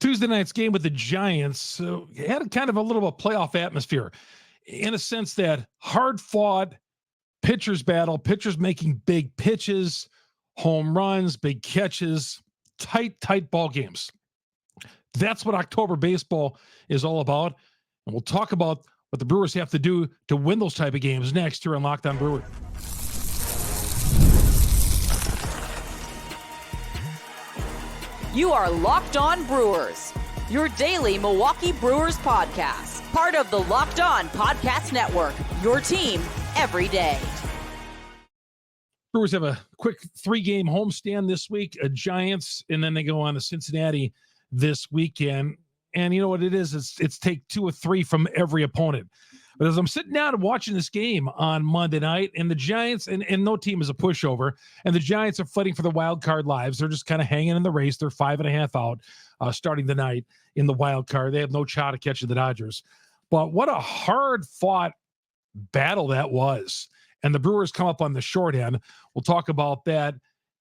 Tuesday night's game with the Giants had kind of a little playoff atmosphere in a sense that hard-fought pitchers battle, pitchers making big pitches, home runs, big catches, tight ball games. That's what October baseball is all about. And we'll talk about what the Brewers have to do to win those type of games next here on Locked On Brewers. You are Locked On Brewers, your daily Milwaukee Brewers podcast. Part of the Locked On Podcast Network, your team every day. Brewers have a quick 3-game homestand this week, Giants, and then they go on to Cincinnati this weekend. And you know what it is? It's take 2 or 3 from every opponent. But as I'm sitting down and watching this game on Monday night, and the Giants, and no team is a pushover, and the Giants are fighting for the wild card lives. They're just kind of hanging in the race. They're 5.5 out starting the night in the wild card. They have no shot at catching the Dodgers. But what a hard-fought battle that was. And the Brewers come up on the short end. We'll talk about that.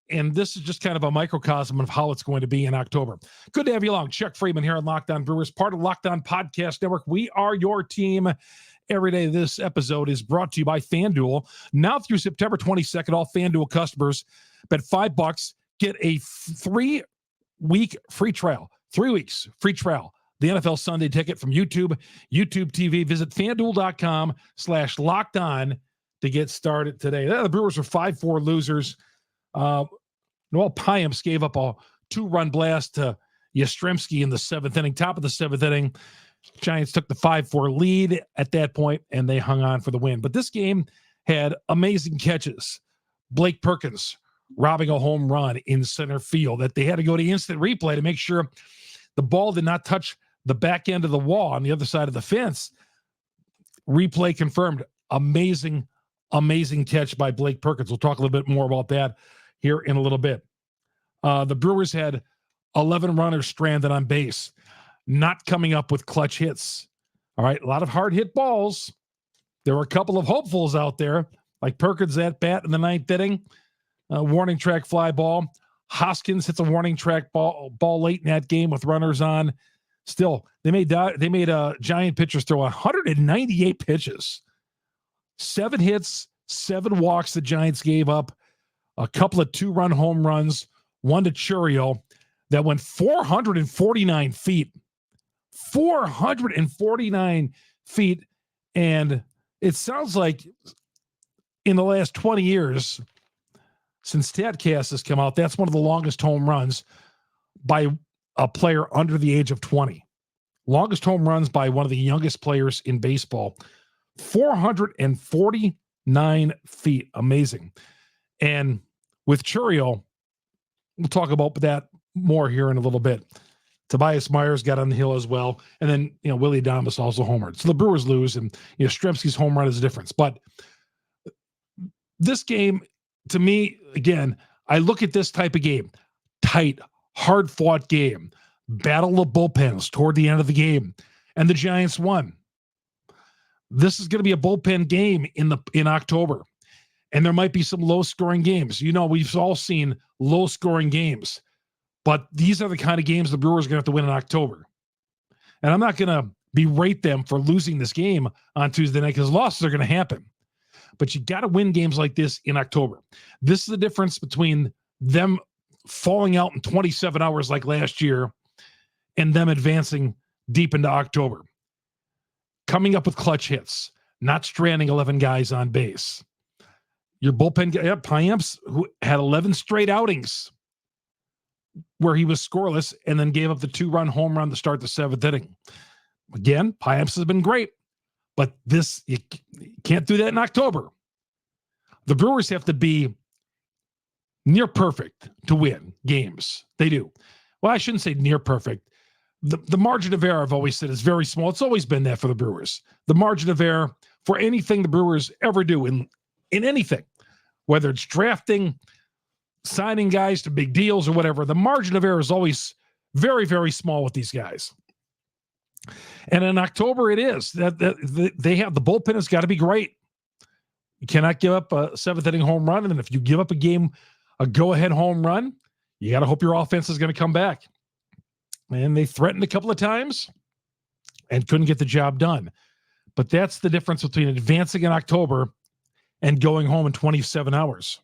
And this is just kind of a microcosm of how it's going to be in October. Good to have you along. Chuck Freeman here on Locked On Brewers, part of Locked On Podcast Network. We are your team every day. This episode is brought to you by FanDuel. Now through September 22nd, all FanDuel customers bet $5, get a 3-week free trial. 3 weeks free trial. The NFL Sunday ticket from YouTube TV. Visit FanDuel.com/LockedOn to get started today. The Brewers are 5-4 losers. Noel Piamps gave up a 2-run blast to Yastrzemski in the 7th inning, top of the 7th inning. Giants took the 5-4 lead at that point, and they hung on for the win. But this game had amazing catches. Blake Perkins robbing a home run in center field that they had to go to instant replay to make sure the ball did not touch the back end of the wall on the other side of the fence. Replay confirmed. Amazing catch by Blake Perkins. We'll talk a little bit more about that here in a little bit. The Brewers had 11 runners stranded on base, not coming up with clutch hits. All right, a lot of hard hit balls. There were a couple of hopefuls out there, like Perkins at bat in the 9th inning, warning track fly ball. Hoskins hits a warning track ball late in that game with runners on. Still, they made Giant pitchers throw 198 pitches. 7 hits, 7 walks the Giants gave up, a couple of 2-run home runs, one to Chourio that went 449 feet. 449 feet. And it sounds like in the last 20 years, since StatCast has come out, that's one of the longest home runs by a player under the age of 20. Longest home runs by one of the youngest players in baseball. 449 feet. Amazing. And with Chourio, we'll talk about that more here in a little bit. Tobias Myers got on the hill as well. And then, Willie Adames also homered. So the Brewers lose, and, Yastrzemski's home run is a difference. But this game, to me, again, I look at this type of game, tight, hard-fought game, battle of bullpens toward the end of the game, and the Giants won. This is going to be a bullpen game in October, and there might be some low-scoring games. We've all seen low-scoring games, but these are the kind of games the Brewers are going to have to win in October. And I'm not going to berate them for losing this game on Tuesday night because losses are going to happen. But you got to win games like this in October. This is the difference between them falling out in 27 hours like last year and them advancing deep into October. Coming up with clutch hits, not stranding 11 guys on base. Your bullpen guy, Piamps, who had 11 straight outings where he was scoreless and then gave up the 2-run home run to start the 7th inning. Again, Piamps has been great, but you can't do that in October. The Brewers have to be near perfect to win games. They do. Well, I shouldn't say near perfect. The margin of error, I've always said, is very small. It's always been that for the Brewers. The margin of error for anything the Brewers ever do in anything, whether it's drafting, signing guys to big deals or whatever, the margin of error is always very, very small with these guys. And in October, it is. That they have the bullpen has got to be great. You cannot give up a 7th inning home run. And then if you give up a go-ahead home run, you got to hope your offense is going to come back. and they threatened a couple of times and couldn't get the job done. But that's the difference between advancing in October and going home in 27 hours.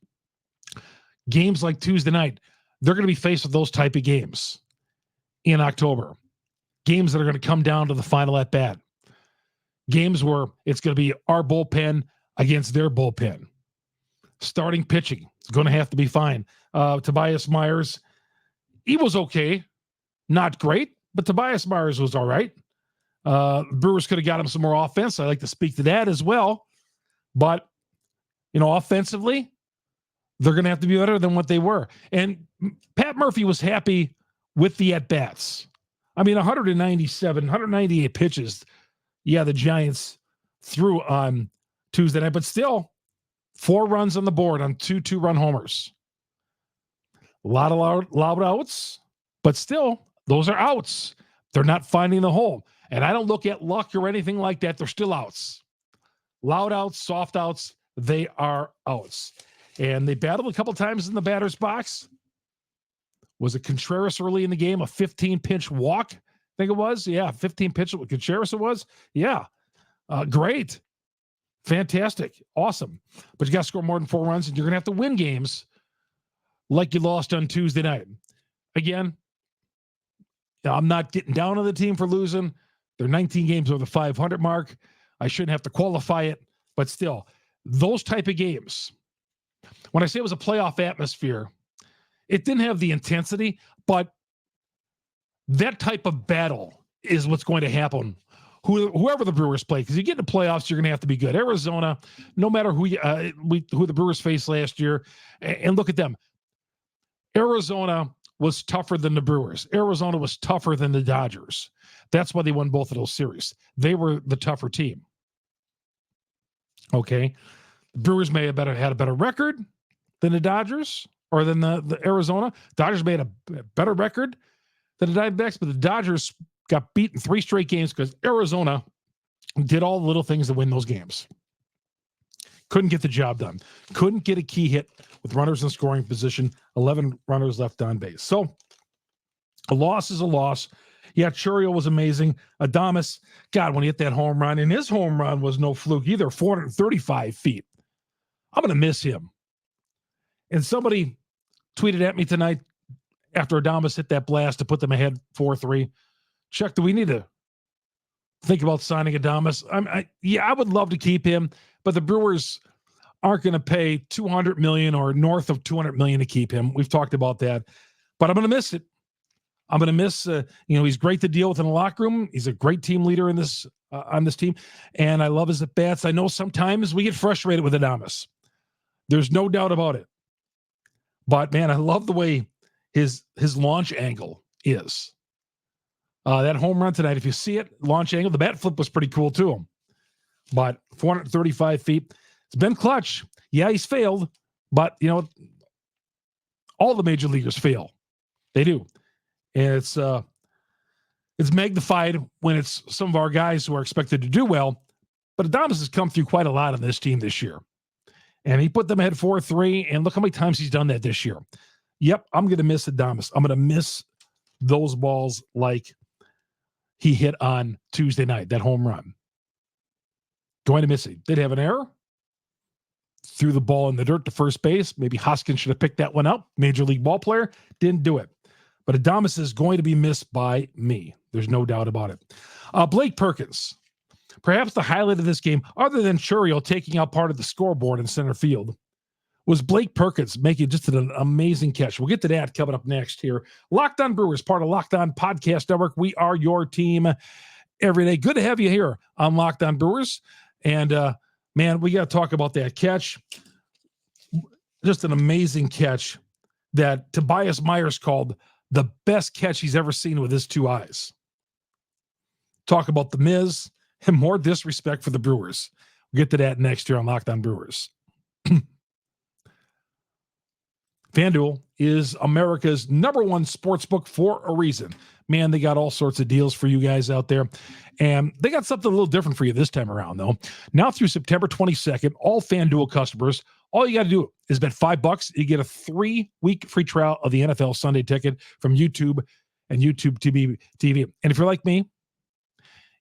Games like Tuesday night, they're going to be faced with those type of games in October. Games that are going to come down to the final at bat. Games where it's going to be our bullpen against their bullpen. Starting pitching is going to have to be fine. Tobias Myers, he was okay. Not great, but Tobias Myers was all right. Brewers could have got him some more offense. I like to speak to that as well. But, offensively, they're going to have to be better than what they were. And Pat Murphy was happy with the at-bats. 198 pitches. Yeah, the Giants threw on Tuesday night, but still 4 runs on the board on 2 2-run homers. A lot of loud outs, but still, those are outs. They're not finding the hole. And I don't look at luck or anything like that. They're still outs. Loud outs, soft outs, they are outs. And they battled a couple times in the batter's box. Was it Contreras early in the game? A 15-pitch walk, I think it was. Yeah, 15-pitch with Contreras it was. Yeah, great. Fantastic. Awesome. But you got to score more than 4 runs, and you're going to have to win games like you lost on Tuesday night. Again, I'm not getting down on the team for losing. They're 19 games over the 500 mark. I shouldn't have to qualify it, but still, those type of games, when I say it was a playoff atmosphere, it didn't have the intensity, but that type of battle is what's going to happen. Whoever the Brewers play, because you get into playoffs, you're going to have to be good. Arizona, no matter who the Brewers faced last year, and look at them. Arizona was tougher than the Brewers. Arizona was tougher than the Dodgers. That's why they won both of those series. They were the tougher team. Okay. The Brewers may have had a better record than the Dodgers or than the Arizona. Dodgers made a better record than the Diamondbacks, but the Dodgers got beat in 3 straight games because Arizona did all the little things to win those games. Couldn't get the job done. Couldn't get a key hit with runners in scoring position, 11 runners left on base. So a loss is a loss. Yeah, Chourio was amazing. Adames, God, when he hit that home run, and his home run was no fluke either, 435 feet. I'm going to miss him. And somebody tweeted at me tonight after Adames hit that blast to put them ahead 4-3. Chuck, do we need to think about signing Adames? I would love to keep him, but the Brewers aren't going to pay $200 million or north of $200 million to keep him. We've talked about that, but I'm going to miss it. I'm going to miss, he's great to deal with in the locker room. He's a great team leader in this on this team, and I love his at-bats. I know sometimes we get frustrated with Adames. There's no doubt about it. But, man, I love the way his launch angle is. That home run tonight, if you see it, launch angle, the bat flip was pretty cool too. But 435 feet, it's been clutch. Yeah, he's failed, but, all the major leaguers fail. They do. And it's magnified when it's some of our guys who are expected to do well. But Adames has come through quite a lot on this team this year. And he put them ahead 4-3, and look how many times he's done that this year. Yep, I'm going to miss Adames. I'm going to miss those balls like he hit on Tuesday night, that home run. Going to miss it. Did have an error. Threw the ball in the dirt to first base. Maybe Hoskins should have picked that one up. Major league ball player. Didn't do it. But Adames is going to be missed by me. There's no doubt about it. Blake Perkins. Perhaps the highlight of this game, other than Chourio taking out part of the scoreboard in center field, was Blake Perkins making just an amazing catch. We'll get to that coming up next here. Locked On Brewers, part of Locked On Podcast Network. We are your team every day. Good to have you here on Locked On Brewers. And, man, we got to talk about that catch. Just an amazing catch that Tobias Myers called the best catch he's ever seen with his 2 eyes. Talk about the Miz and more disrespect for the Brewers. We'll get to that next year on Locked On Brewers. FanDuel is America's #1 sportsbook for a reason. Man, they got all sorts of deals for you guys out there. And they got something a little different for you this time around, though. Now through September 22nd, all FanDuel customers, all you got to do is bet $5. You get a 3-week free trial of the NFL Sunday Ticket from YouTube. and YouTube TV. And if you're like me,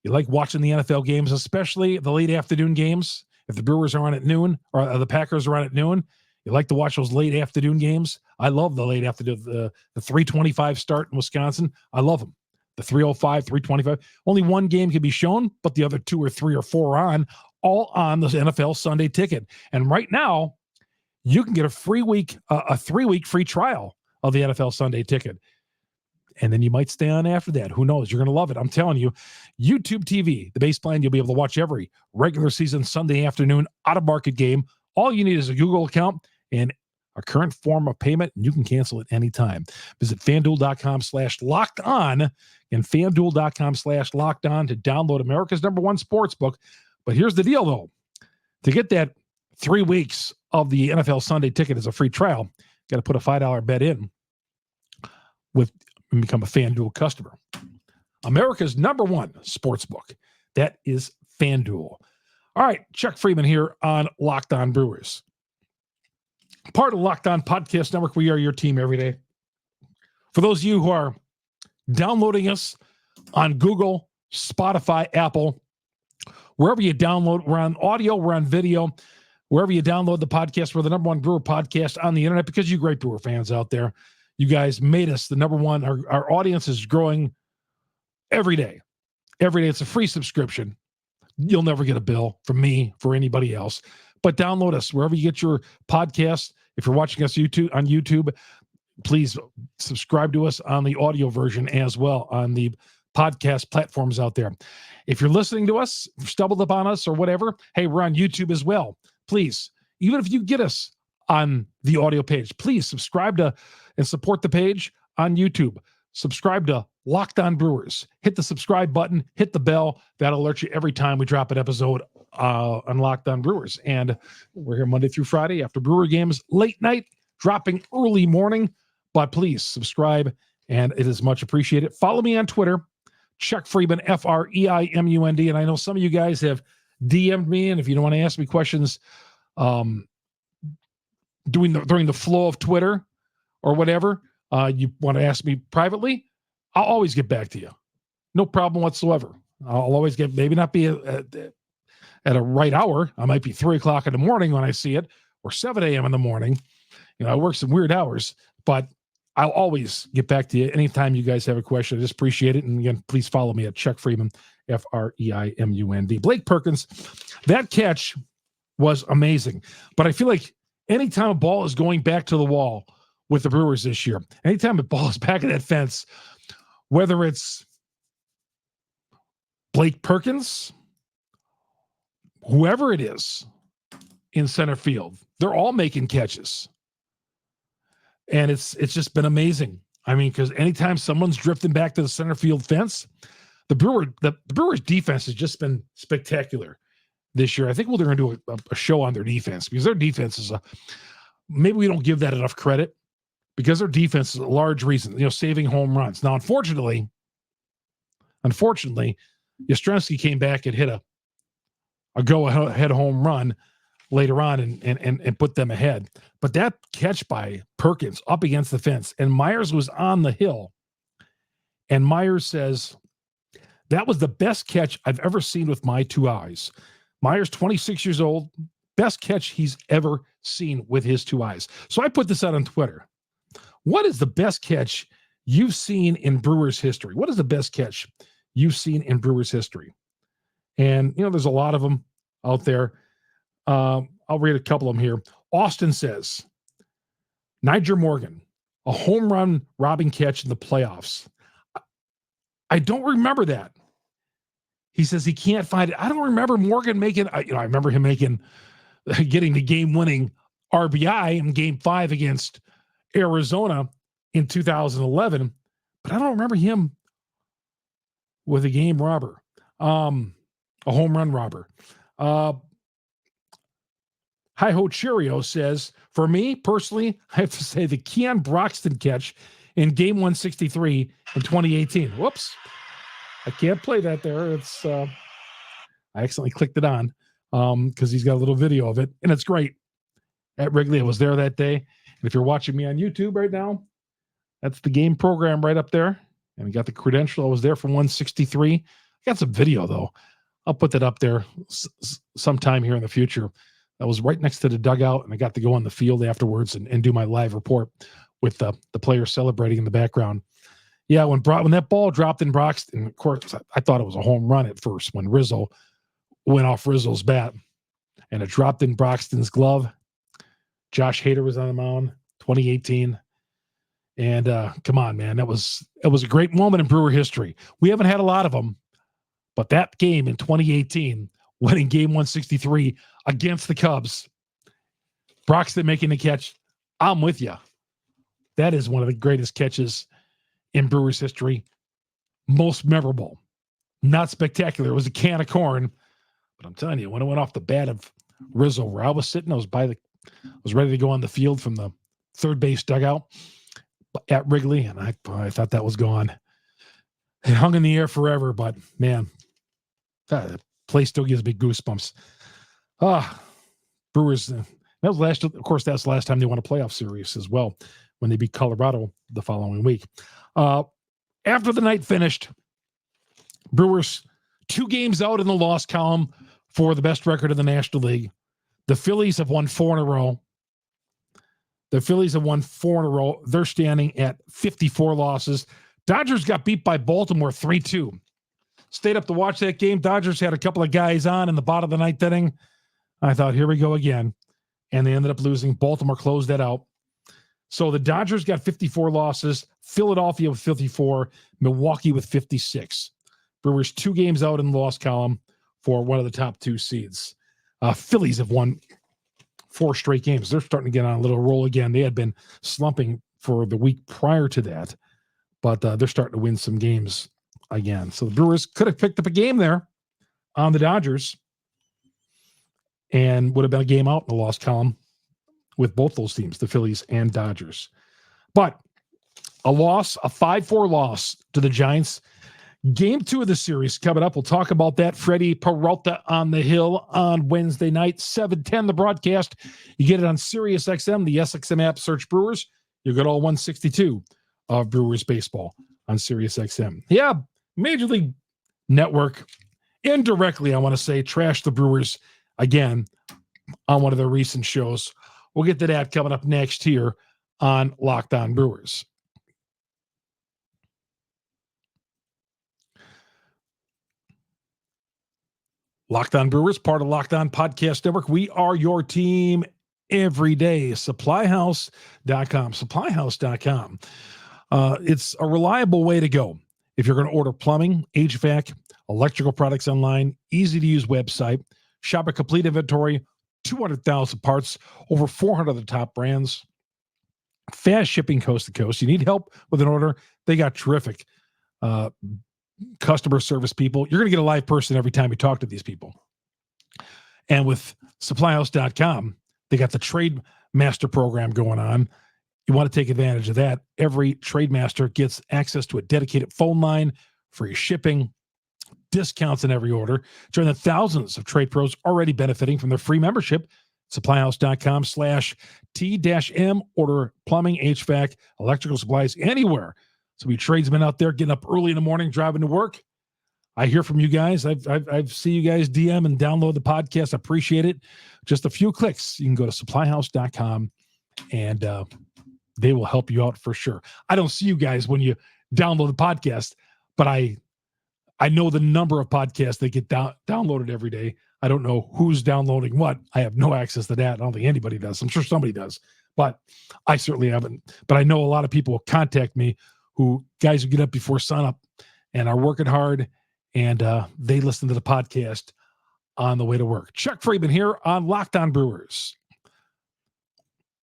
you like watching the NFL games, especially the late afternoon games. If the Brewers are on at noon or the Packers are on at noon, you like to watch those late afternoon games. I love the late afternoon, the 3:25 start in Wisconsin. I love them. The 3:05, 3:25. Only one game can be shown, but the other 2 or 3 or 4 are all on the NFL Sunday Ticket. And right now, you can get a 3-week free trial of the NFL Sunday Ticket. And then you might stay on after that. Who knows? You're going to love it. I'm telling you, YouTube TV, the base plan, you'll be able to watch every regular season Sunday afternoon out-of-market game. All you need is a Google account and a current form of payment, and you can cancel it anytime. Visit FanDuel.com/locked-on and FanDuel.com/locked-on to download America's #1 sportsbook. But here's the deal, though. To get that 3 weeks of the NFL Sunday Ticket as a free trial, you got to put a $5 bet in and become a FanDuel customer. America's #1 sportsbook. That is FanDuel. All right, Chuck Freeman here on Locked On Brewers. Part of Locked On Podcast Network, we are your team every day. For those of you who are downloading us on Google, Spotify, Apple, wherever you download, we're on audio, we're on video, wherever you download the podcast, we're the #1 Brewer podcast on the internet because you great Brewer fans out there. You guys made us the #1. Our audience is growing every day. Every day. It's a free subscription. You'll never get a bill from me, for anybody else. But download us wherever you get your podcast. If you're watching us on YouTube, please subscribe to us on the audio version as well on the podcast platforms out there. If you're listening to us, stumbled upon us or whatever, hey, we're on YouTube as well. Please, even if you get us on the audio page, please subscribe to and support the page on YouTube. Subscribe to Locked On Brewers. Hit the subscribe button, hit the bell. That'll alert you every time we drop an episode on Locked On Brewers. And we're here Monday through Friday after Brewer games, late night, dropping early morning. But please subscribe, and it is much appreciated. Follow me on Twitter, Chuck Freeman, FREIMUND. And I know some of you guys have DM'd me, and if you don't want to ask me questions during the flow of Twitter or whatever, you want to ask me privately, I'll always get back to you. No problem whatsoever. I'll always get, maybe not be at a right hour. I might be 3:00 in the morning when I see it, or 7 a.m. in the morning. You know, I work some weird hours, but I'll always get back to you anytime you guys have a question. I just appreciate it. And again, please follow me at Chuck Freeman, FREIMUND. Blake Perkins, that catch was amazing. But I feel like anytime a ball is going back to the wall with the Brewers this year, anytime a ball is back at that fence, whether it's Blake Perkins, whoever it is in center field, they're all making catches. And it's just been amazing. I mean, because anytime someone's drifting back to the center field fence, the Brewers defense has just been spectacular this year. I think they're going to do a show on their defense, because their defense is maybe we don't give that enough credit, because their defense is a large reason, saving home runs. Now, unfortunately, Yastrzemski came back and hit a go-ahead home run later on and put them ahead. But that catch by Perkins up against the fence, and Myers was on the hill, and Myers says, that was the best catch I've ever seen with my 2 eyes. Myers, 26 years old, best catch he's ever seen with his 2 eyes. So I put this out on Twitter. What is the best catch you've seen in Brewers history? What is the best catch you've seen in Brewers history? And, there's a lot of them out there. I'll read a couple of them here. Austin says, Nyjer Morgan, a home run robbing catch in the playoffs. I don't remember that. He says he can't find it. I don't remember Morgan making, I remember him getting the game-winning RBI in Game 5 against Arizona in 2011, but I don't remember him with a game robber, a home run robber. Hi-Ho Chourio says, for me personally, I have to say the Keon Broxton catch in Game 163 in 2018. Whoops. I can't play that there. It's I accidentally clicked it on because he's got a little video of it, and it's great. At Wrigley, I was there that day. And if you're watching me on YouTube right now, that's the game program right up there. and we got the credential. I was there for 163. I got some video, though. I'll put that up there sometime here in the future. I was right next to the dugout, and I got to go on the field afterwards and do my live report with the players celebrating in the background. Yeah, when that ball dropped in Broxton, of course, I thought it was a home run at first when Rizzo went off Rizzo's bat, and it dropped in Broxton's glove. Josh Hader was on the mound, 2018. And come on, man, it was a great moment in Brewer history. We haven't had a lot of them, but that game in 2018, winning game 163 against the Cubs, Broxton making the catch, I'm with you. That is one of the greatest catches in Brewers history. Most memorable. Not spectacular. It was a can of corn. But I'm telling you, when it went off the bat of Rizzo, where I was sitting, I was ready to go on the field from the third base dugout at Wrigley, and I thought that was gone. It hung in the air forever, but man, that place still gives me goosebumps. Brewers, that was of course, that's the last time they won a playoff series as well, when they beat Colorado the following week. After the night finished, Brewers 2 games out in the loss column for the best record in the National League. The Phillies have won 4 in a row. They're standing at 54 losses. Dodgers got beat by Baltimore 3-2. Stayed up to watch that game. Dodgers had a couple of guys on in the bottom of the 9th inning. I thought, here we go again. And they ended up losing. Baltimore closed that out. So the Dodgers got 54 losses. Philadelphia with 54. Milwaukee with 56. Brewers 2 games out in the loss column for one of the top 2 seeds. Phillies have won 4 straight games. They're starting to get on a little roll again. They had been slumping for the week prior to that, but they're starting to win some games again. So the Brewers could have picked up a game there on the Dodgers and would have been a game out in the loss column with both those teams, the Phillies and Dodgers. But a 5-4 loss to the Giants. Game 2 of the series coming up. We'll talk about that. Freddie Peralta on the Hill on Wednesday night, 7:10, the broadcast. You get it on Sirius XM, the SXM app, search Brewers. You get all 162 of Brewers baseball on Sirius XM. Yeah, Major League Network, indirectly, I want to say, trashed the Brewers again on one of their recent shows. We'll get to that coming up next here on Locked On Brewers. Locked On Brewers, part of Locked On Podcast Network. We are your team every day. SupplyHouse.com. SupplyHouse.com. It's a reliable way to go. If you're going to order plumbing, h-vac, electrical products online, easy-to-use website, shop a complete inventory, 200,000 parts, over 400 of the top brands, fast shipping coast to coast. You need help with an order, they got terrific customer service people. You're going to get a live person every time you talk to these people. And with SupplyHouse.com, they got the Trade Master program going on. You want to take advantage of that. Every Trade Master gets access to a dedicated phone line, free shipping, discounts in every order. Join the thousands of trade pros already benefiting from their free membership. SupplyHouse.com/T-M. Order plumbing, HVAC, electrical supplies anywhere. So we tradesmen out there getting up early in the morning, driving to work. I hear from you guys. I've seen you guys DM and download the podcast. I appreciate it. Just a few clicks. You can go to SupplyHouse.com and they will help you out for sure. I don't see you guys when you download the podcast, but I know the number of podcasts that get downloaded every day. I don't know who's downloading what. I have no access to that. I don't think anybody does. I'm sure somebody does, but I certainly haven't. But I know a lot of people contact me guys who get up before sunup and are working hard, and they listen to the podcast on the way to work. Chuck Freeman here on Locked On Brewers,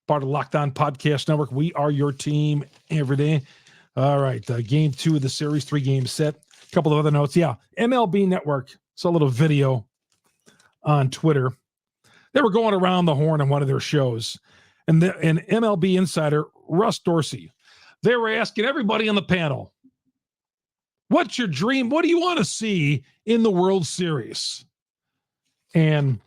part of Locked On Podcast Network. We are your team every day. All right, game 2 of the series, 3 games set. A couple of other notes. Yeah, MLB Network saw a little video on Twitter. They were going around the horn on one of their shows, and MLB insider Russ Dorsey, they were asking everybody on the panel, what's your dream? What do you want to see in the World Series? And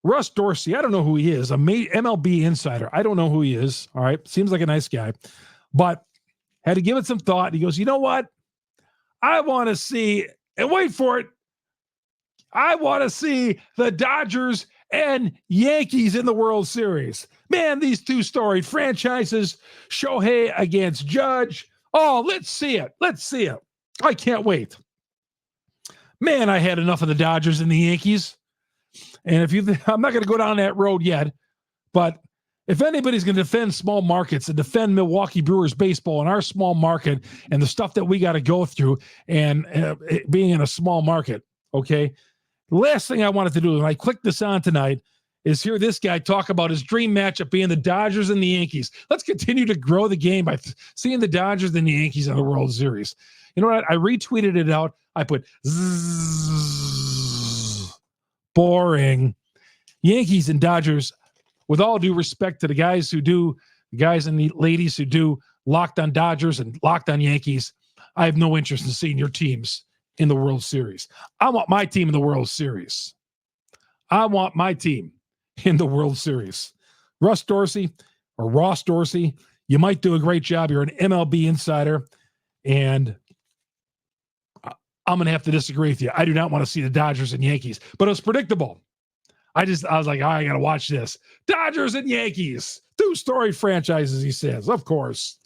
Russ Dorsey, I don't know who he is, MLB insider. I don't know who he is. All right. Seems like a nice guy, but had to give it some thought. He goes, you know what? I want to see, and wait for it, I want to see the Dodgers and Yankees in the World Series. Man, these two storied franchises, Shohei against Judge. Oh, let's see it. Let's see it. I can't wait. Man, I had enough of the Dodgers and the Yankees. And I'm not going to go down that road yet, but if anybody's going to defend small markets and defend Milwaukee Brewers baseball in our small market and the stuff that we got to go through and being in a small market, okay, the last thing I wanted to do when I clicked this on tonight is hear this guy talk about his dream matchup being the Dodgers and the Yankees. Let's continue to grow the game by seeing the Dodgers and the Yankees in the World Series. You know what? I retweeted it out. I put boring. Yankees and Dodgers, with all due respect to the guys and the ladies who do Locked on Dodgers and Locked on Yankees, I have no interest in seeing your teams in the World Series. I want my team in the World Series. I want my team in the World Series. Ross Dorsey, you might do a great job. You're an MLB insider, and I'm going to have to disagree with you. I do not want to see the Dodgers and Yankees, but it was predictable. I was like, I got to watch this. Dodgers and Yankees, two storied franchises, he says. Of course.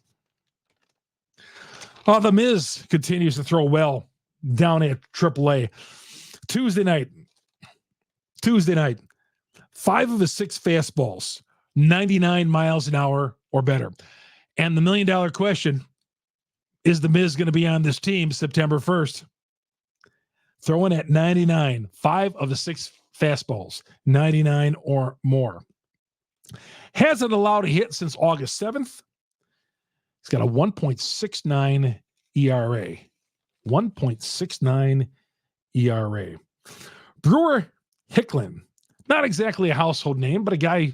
The Miz continues to throw well down at AAA. Tuesday night, 5 of his 6 fastballs, 99 miles an hour or better. And the $1 million question, is the Miz going to be on this team September 1st? Throwing at 99, 5 of the 6 fastballs, 99 or more. Hasn't allowed a hit since August 7th. He's got a 1.69 ERA. 1.69 ERA. Brewer Hicklin, not exactly a household name, but a guy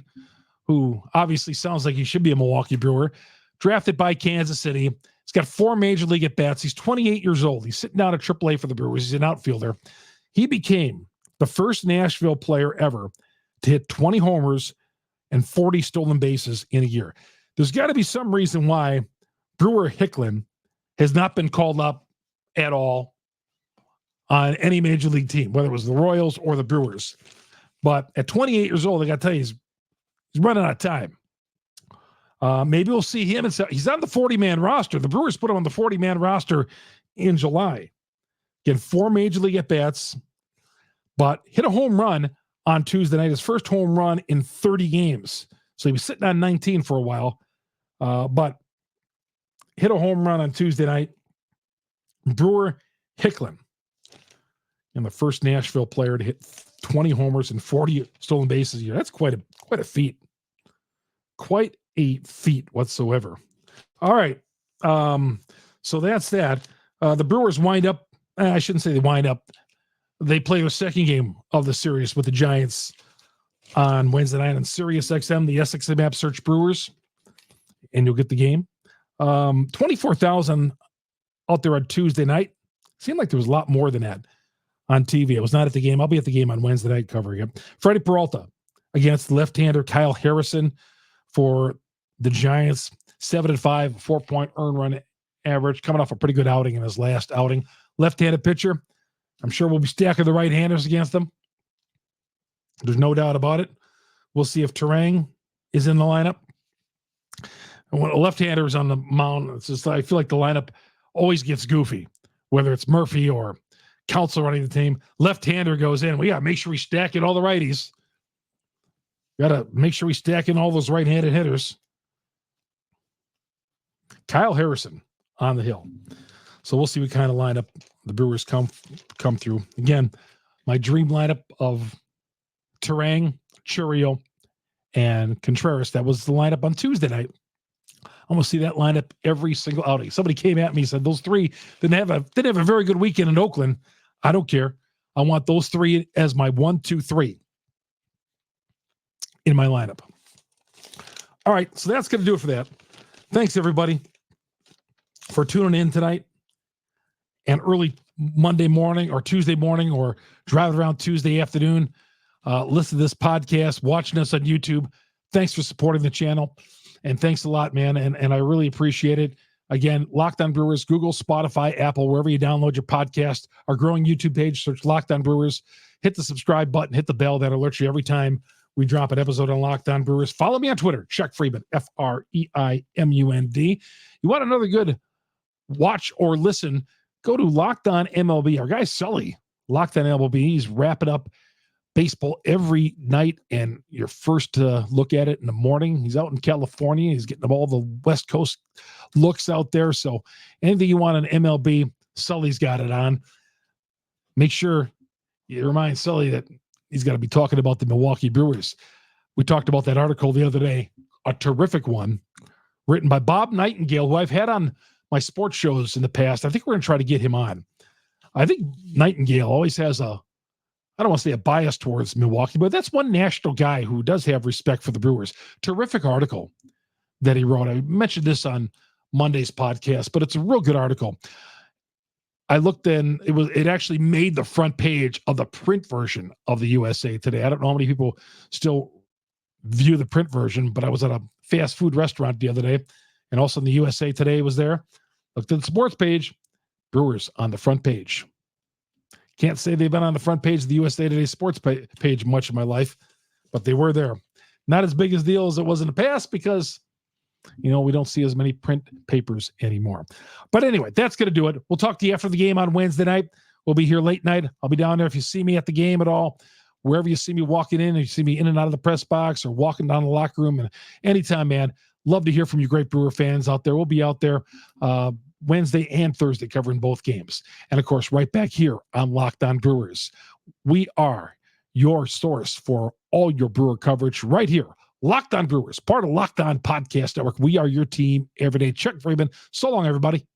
who obviously sounds like he should be a Milwaukee Brewer. Drafted by Kansas City. He's got 4 major league at-bats. He's 28 years old. He's sitting down at AAA for the Brewers. He's an outfielder. He became the first Nashville player ever to hit 20 homers and 40 stolen bases in a year. There's got to be some reason why Brewer Hicklin has not been called up at all on any major league team, whether it was the Royals or the Brewers. But at 28 years old, I got to tell you, he's running out of time. Maybe we'll see him. He's on the 40-man roster. The Brewers put him on the 40-man roster in July. Getting 4 major league at-bats, but hit a home run on Tuesday night, his first home run in 30 games. So he was sitting on 19 for a while, but hit a home run on Tuesday night. Brewer Hicklin, and the first Nashville player to hit 20 homers and 40 stolen bases a year. That's quite a feat. Quite a feat whatsoever. All right. So that's that. The Brewers wind up. I shouldn't say they wind up. They play their second game of the series with the Giants on Wednesday night on Sirius XM, the SXM app. Search Brewers, and you'll get the game. 24,000 out there on Tuesday night. Seemed like there was a lot more than that on TV. I was not at the game. I'll be at the game on Wednesday night covering it. Freddie Peralta against left-hander Kyle Harrison for the Giants. 7-5, 4-point earned run average, coming off a pretty good outing in his last outing. Left-handed pitcher. I'm sure we'll be stacking the right-handers against them. There's no doubt about it. We'll see if Terang is in the lineup. And when a left-hander is on the mound, it's just, I feel like the lineup always gets goofy, whether it's Murphy or Counsell running the team. Left-hander goes in. We got to make sure we stack in all the righties. Got to make sure we stack in all those right-handed hitters. Kyle Harrison on the hill. So we'll see what kind of lineup the Brewers come through. Again, my dream lineup of Terang, Chourio, and Contreras. That was the lineup on Tuesday night. I'm going to see that lineup every single outing. Somebody came at me and said those 3 didn't have a very good weekend in Oakland. I don't care. I want those 3 as my 1, 2, 3 in my lineup. All right, so that's going to do it for that. Thanks, everybody, for tuning in tonight and early Monday morning or Tuesday morning or driving around Tuesday afternoon. Listen to this podcast, watching us on YouTube. Thanks for supporting the channel. And thanks a lot, man. And I really appreciate it. Again, Locked On Brewers, Google, Spotify, Apple, wherever you download your podcast. Our growing YouTube page, search Locked On Brewers. Hit the subscribe button, hit the bell. That alerts you every time we drop an episode on Locked On Brewers. Follow me on Twitter, Chuck Freeman, Freimund. You want another good watch or listen, go to Locked On MLB. Our guy Sully, Locked On MLB, he's wrapping up baseball every night, and your first look at it in the morning. He's out in California. He's getting all the West Coast looks out there. So anything you want on MLB, Sully's got it on. Make sure you remind Sully that he's got to be talking about the Milwaukee Brewers. We talked about that article the other day, a terrific one written by Bob Nightingale, who I've had on my sports shows in the past. I think we're going to try to get him on. I think Nightingale always has I don't want to say a bias towards Milwaukee, but that's one national guy who does have respect for the Brewers. Terrific article that he wrote. I mentioned this on Monday's podcast, but it's a real good article. I looked in, it actually made the front page of the print version of the USA Today. I don't know how many people still view the print version, but I was at a fast food restaurant the other day, and also in the USA Today was there. Looked at the sports page, Brewers on the front page. Can't say they've been on the front page of the USA Today sports page much of my life, but they were there. Not as big a deal as it was in the past because, we don't see as many print papers anymore. But anyway, that's going to do it. We'll talk to you after the game on Wednesday night. We'll be here late night. I'll be down there if you see me at the game at all. Wherever you see me walking in, or you see me in and out of the press box or walking down the locker room, and anytime, man, love to hear from you great Brewer fans out there. We'll be out there Wednesday and Thursday covering both games. And, of course, right back here on Locked On Brewers. We are your source for all your Brewer coverage right here. Locked On Brewers, part of Locked On Podcast Network. We are your team every day. Chuck Freeman. So long, everybody.